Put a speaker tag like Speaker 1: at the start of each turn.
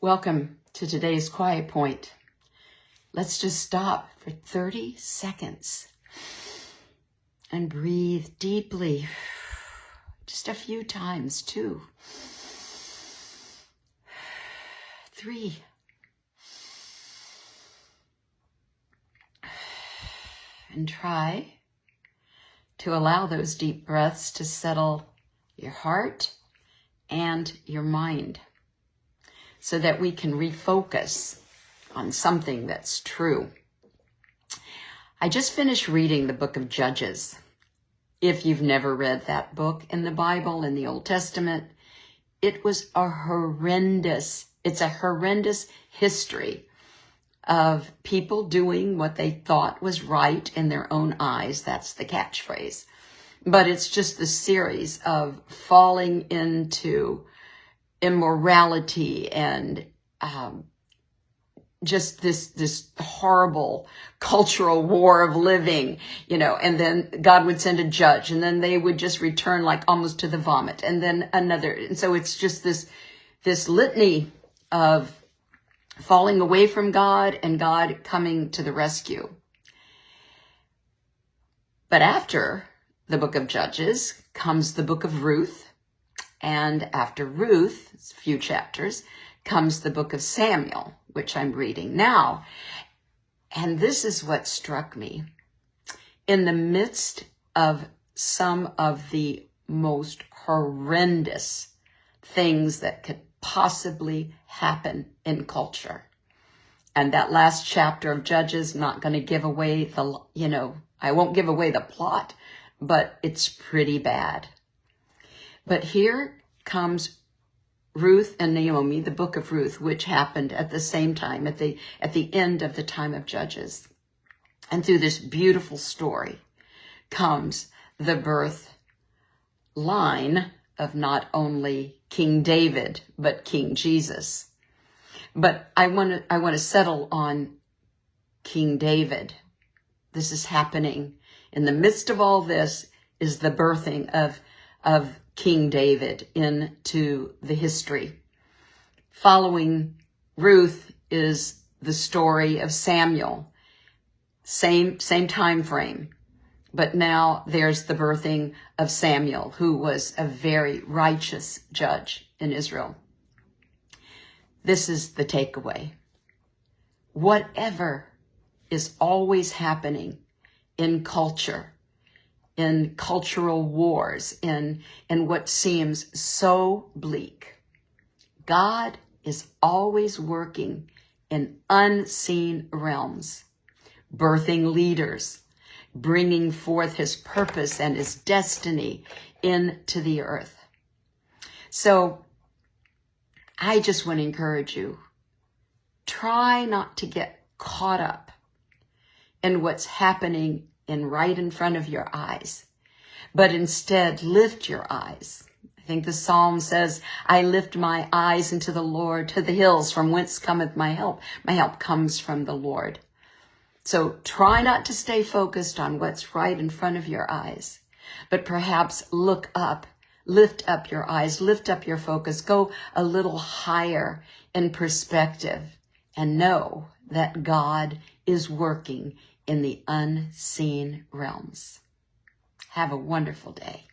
Speaker 1: Welcome to today's quiet point. Let's just stop for 30 seconds and breathe deeply. Just a few times, 2, 3. And try to allow those deep breaths to settle your heart and your mind, so that we can refocus on something that's true. I just finished reading the book of Judges. If you've never read that book in the Bible, in the Old Testament, it's a horrendous history of people doing what they thought was right in their own eyes. That's the catchphrase. But it's just the series of falling into immorality and just this horrible cultural war of living, and then God would send a judge, and then they would just return like almost to the vomit, and then another. And so it's just this litany of falling away from God and God coming to the rescue. But after the book of Judges comes the book of Ruth. And after Ruth, it's a few chapters, comes the book of Samuel, which I'm reading now. And this is what struck me. In the midst of some of the most horrendous things that could possibly happen in culture. And that last chapter of Judges, not going to give away I won't give away the plot, but it's pretty bad. But here comes Ruth and Naomi, the book of Ruth, which happened at the same time, at the end of the time of Judges. And through this beautiful story comes the birth line of not only King David, but King Jesus. But I want to settle on King David. This is happening. In the midst of all this is the birthing of King David into the history. Following Ruth is the story of Samuel. Same time frame. But now there's the birthing of Samuel, who was a very righteous judge in Israel. This is the takeaway. Whatever is always happening in culture, in cultural wars, in what seems so bleak, God is always working in unseen realms, birthing leaders, bringing forth his purpose and his destiny into the earth. So I just want to encourage you, try not to get caught up in what's happening right in front of your eyes, but instead lift your eyes. I think the psalm says, I lift my eyes into the Lord, to the hills from whence cometh my help. My help comes from the Lord. So try not to stay focused on what's right in front of your eyes, but perhaps look up, lift up your eyes, lift up your focus, go a little higher in perspective, and know that God is working in the unseen realms. Have a wonderful day.